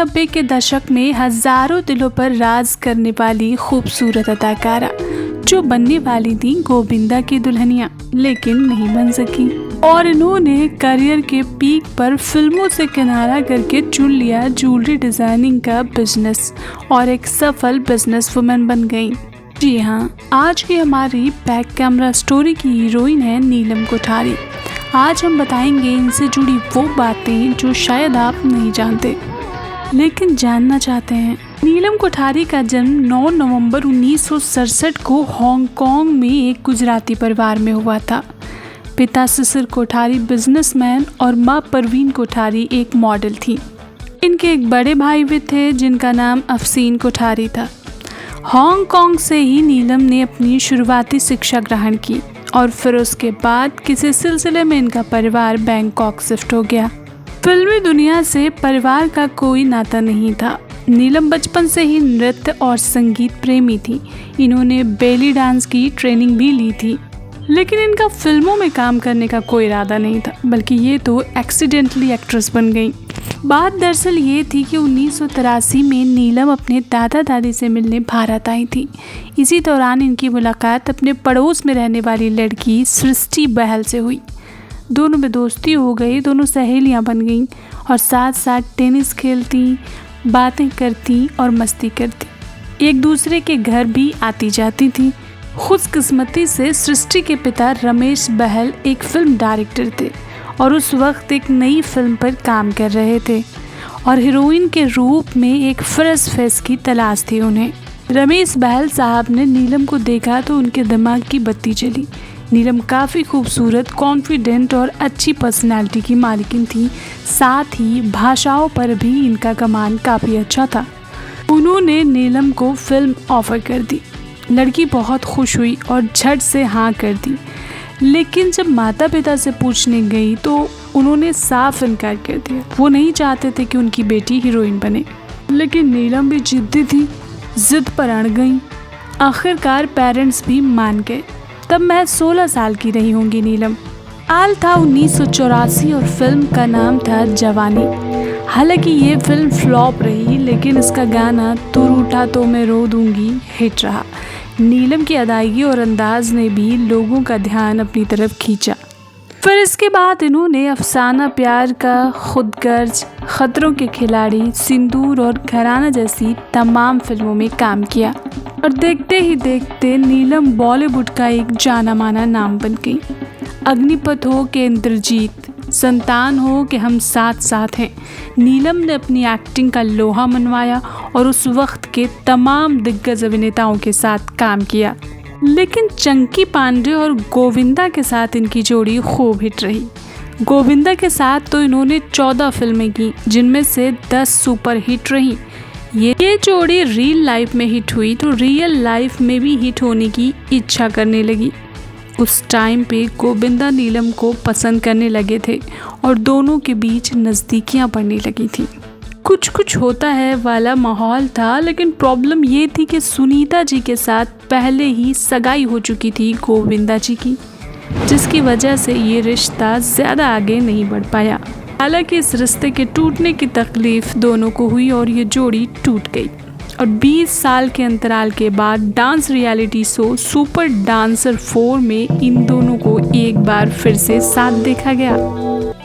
90 के दशक में हजारों दिलों पर राज करने वाली खूबसूरत अदाकारा जो बनने वाली थी गोविंदा की दुल्हनिया, लेकिन नहीं बन सकी और इन्होंने करियर के पीक पर फिल्मों से किनारा करके चुन लिया ज्वेलरी डिजाइनिंग का बिजनेस और एक सफल बिजनेस वुमन बन गई। जी हाँ, आज की हमारी बैक कैमरा स्टोरी की हीरोइन है नीलम कोठारी। आज हम बताएंगे इनसे जुड़ी वो बातें जो शायद आप नहीं जानते लेकिन जानना चाहते हैं। नीलम कोठारी का जन्म 9 नवंबर 1967 को हांगकांग में एक गुजराती परिवार में हुआ था। पिता सिसिर कोठारी बिजनेसमैन और मां परवीन कोठारी एक मॉडल थी। इनके एक बड़े भाई भी थे जिनका नाम अफसीन कोठारी था। हांगकांग से ही नीलम ने अपनी शुरुआती शिक्षा ग्रहण की और फिर उसके बाद किसी सिलसिले में इनका परिवार बैंकॉक शिफ्ट हो गया। फिल्मी दुनिया से परिवार का कोई नाता नहीं था। नीलम बचपन से ही नृत्य और संगीत प्रेमी थी। इन्होंने बेली डांस की ट्रेनिंग भी ली थी, लेकिन इनका फिल्मों में काम करने का कोई इरादा नहीं था, बल्कि ये तो एक्सीडेंटली एक्ट्रेस बन गई। बात दरअसल ये थी कि 1983 में नीलम अपने दादा दादी से मिलने भारत आई थी। इसी दौरान इनकी मुलाकात अपने पड़ोस में रहने वाली लड़की सृष्टि बहल से हुई। दोनों में दोस्ती हो गई, दोनों सहेलियां बन गईं और साथ साथ टेनिस खेलती, बातें करती और मस्ती करती। एक दूसरे के घर भी आती जाती थी। खुशकिस्मती से सृष्टि के पिता रमेश बहल एक फिल्म डायरेक्टर थे और उस वक्त एक नई फिल्म पर काम कर रहे थे और हीरोइन के रूप में एक फ्रेश फेस की तलाश थी उन्हें। रमेश बहल साहब ने नीलम को देखा तो उनके दिमाग की बत्ती जली। नीलम काफ़ी खूबसूरत, कॉन्फिडेंट और अच्छी पर्सनालिटी की मालिकिन थी। साथ ही भाषाओं पर भी इनका कमांड काफ़ी अच्छा था। उन्होंने नीलम को फिल्म ऑफर कर दी। लड़की बहुत खुश हुई और झट से हाँ कर दी, लेकिन जब माता पिता से पूछने गई तो उन्होंने साफ इनकार कर दिया। वो नहीं चाहते थे कि उनकी बेटी हीरोइन बने, लेकिन नीलम भी जिद्दी थी, जिद पर अड़ गई। आखिरकार पेरेंट्स भी मान गए। तब मैं 16 साल की रही होंगी नीलम। साल था 1984 और फिल्म का नाम था जवानी। हालांकि ये फिल्म फ्लॉप रही, लेकिन इसका गाना तू रूठा तो मैं रो दूंगी हिट रहा। नीलम की अदायगी और अंदाज ने भी लोगों का ध्यान अपनी तरफ खींचा। फिर इसके बाद इन्होंने अफसाना प्यार का, खुदगर्ज, खतरों के खिलाड़ी, सिंदूर और घराना जैसी तमाम फिल्मों में काम किया और देखते ही देखते नीलम बॉलीवुड का एक जाना माना नाम बन गई। अग्निपथ हो के इंद्रजीत, संतान हो के हम साथ साथ हैं, नीलम ने अपनी एक्टिंग का लोहा मनवाया और उस वक्त के तमाम दिग्गज अभिनेताओं के साथ काम किया। लेकिन चंकी पांडे और गोविंदा के साथ इनकी जोड़ी खूब हिट रही। गोविंदा के साथ तो इन्होंने 14 फिल्में की, जिनमें से 10 सुपर हिट रही। ये जोड़ी रियल लाइफ में हिट हुई तो रियल लाइफ में भी हिट होने की इच्छा करने लगी। उस टाइम पे गोविंदा नीलम को पसंद करने लगे थे और दोनों के बीच नज़दीकियां बढ़ने लगी थी। कुछ कुछ होता है वाला माहौल था, लेकिन प्रॉब्लम ये थी कि सुनीता जी के साथ पहले ही सगाई हो चुकी थी गोविंदा जी की, जिसकी वजह से ये रिश्ता ज़्यादा आगे नहीं बढ़ पाया। हालांकि इस रिश्ते के टूटने की तकलीफ दोनों को हुई और ये जोड़ी टूट गई और 20 साल के अंतराल के बाद dance reality show super dancer 4 में इन दोनों को एक बार फिर से साथ देखा गया।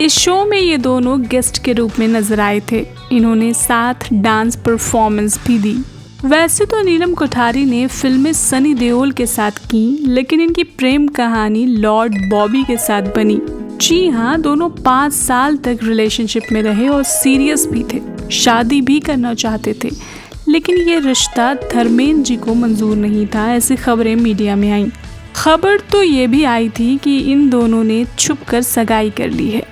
इस शो में ये दोनों गेस्ट के रूप में नजर आए थे। इन्होंने साथ डांस परफॉर्मेंस भी दी। वैसे तो नीलम कोठारी ने फिल्में सनी देओल के साथ की, लेकिन इनकी प्रेम कहानी लॉर्ड बॉबी के साथ बनी। जी हाँ, दोनों 5 साल तक रिलेशनशिप में रहे और सीरियस भी थे, शादी भी करना चाहते थे, लेकिन ये रिश्ता धर्मेंद्र जी को मंजूर नहीं था। ऐसी खबरें मीडिया में आईं। खबर तो ये भी आई थी कि इन दोनों ने छुपकर सगाई कर ली है।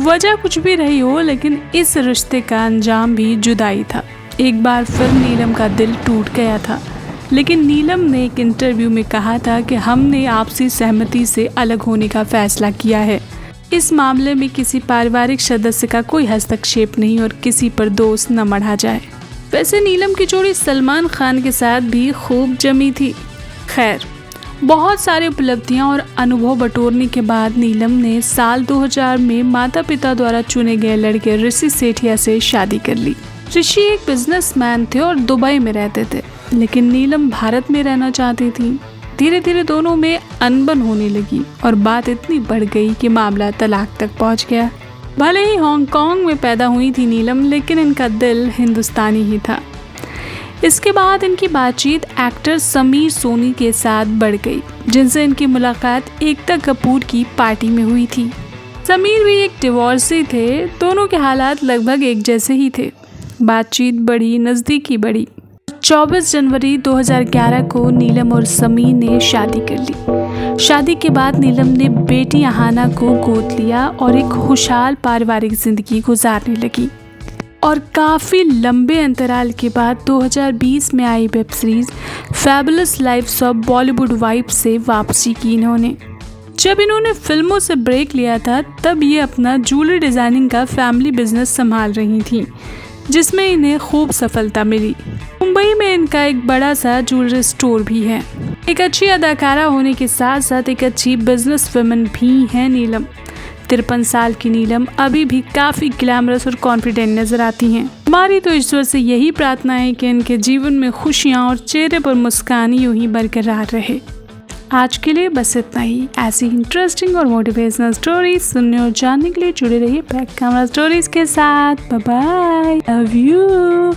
वजह कुछ भी रही हो, लेकिन इस रिश्ते का अंजाम भी जुदाई था। एक बार फिर नीलम का दिल टूट गया था, लेकिन नीलम ने एक इंटरव्यू में कहा था कि हमने आपसी सहमति से अलग होने का फैसला किया है। इस मामले में किसी पारिवारिक सदस्य का कोई हस्तक्षेप नहीं और किसी पर दोष न मढ़ा जाए। वैसे नीलम की जोड़ी सलमान खान के साथ भी खूब जमी थी। खैर, बहुत सारी उपलब्धियां और अनुभव बटोरने के बाद नीलम ने साल 2000 में माता पिता द्वारा चुने गए लड़के ऋषि सेठिया से शादी कर ली। ऋषि एक बिजनेसमैन थे और दुबई में रहते थे, लेकिन नीलम भारत में रहना चाहती थी। धीरे धीरे दोनों में अनबन होने लगी और बात इतनी बढ़ गई कि मामला तलाक तक पहुंच गया। भले ही हांगकांग में पैदा हुई थी नीलम, लेकिन इनका दिल हिंदुस्तानी ही था। इसके बाद इनकी बातचीत एक्टर समीर सोनी के साथ बढ़ गई, जिनसे इनकी मुलाकात एकता कपूर की पार्टी में हुई थी। समीर भी एक डिवोर्सी थे, दोनों के हालात लगभग एक जैसे ही थे। बातचीत बढ़ी, नज़दीकी बढ़ी। 24 जनवरी 2011 को नीलम और समीर ने शादी कर ली। शादी के बाद नीलम ने बेटी अहाना को गोद लिया और एक खुशहाल पारिवारिक जिंदगी गुजारने लगी। और काफ़ी लंबे अंतराल के बाद 2020 में आई web series Fabulous Lives of Bollywood Wives से वापसी की इन्होंने। जब इन्होंने फिल्मों से ब्रेक लिया था, तब ये अपना ज्वेलरी डिज़ाइनिंग का फैमिली बिजनेस संभाल रही थी, जिसमें इन्हें खूब सफलता मिली। मुंबई में इनका एक बड़ा सा ज्वेलरी स्टोर भी है। एक अच्छी अदाकारा होने के साथ साथ एक अच्छी बिजनेस वुमन भी हैं नीलम। 53 साल की नीलम अभी भी काफ़ी ग्लैमरस और कॉन्फिडेंट नजर आती हैं। हमारी तो ईश्वर से यही प्रार्थना है कि इनके जीवन में खुशियाँ और चेहरे पर मुस्कान यूं ही बरकरार रहे। आज के लिए बस इतना ही। ऐसी इंटरेस्टिंग और मोटिवेशनल स्टोरीज सुनने और जानने के लिए जुड़े रहिए बैक कैमरा स्टोरीज के साथ। Bye bye, love you.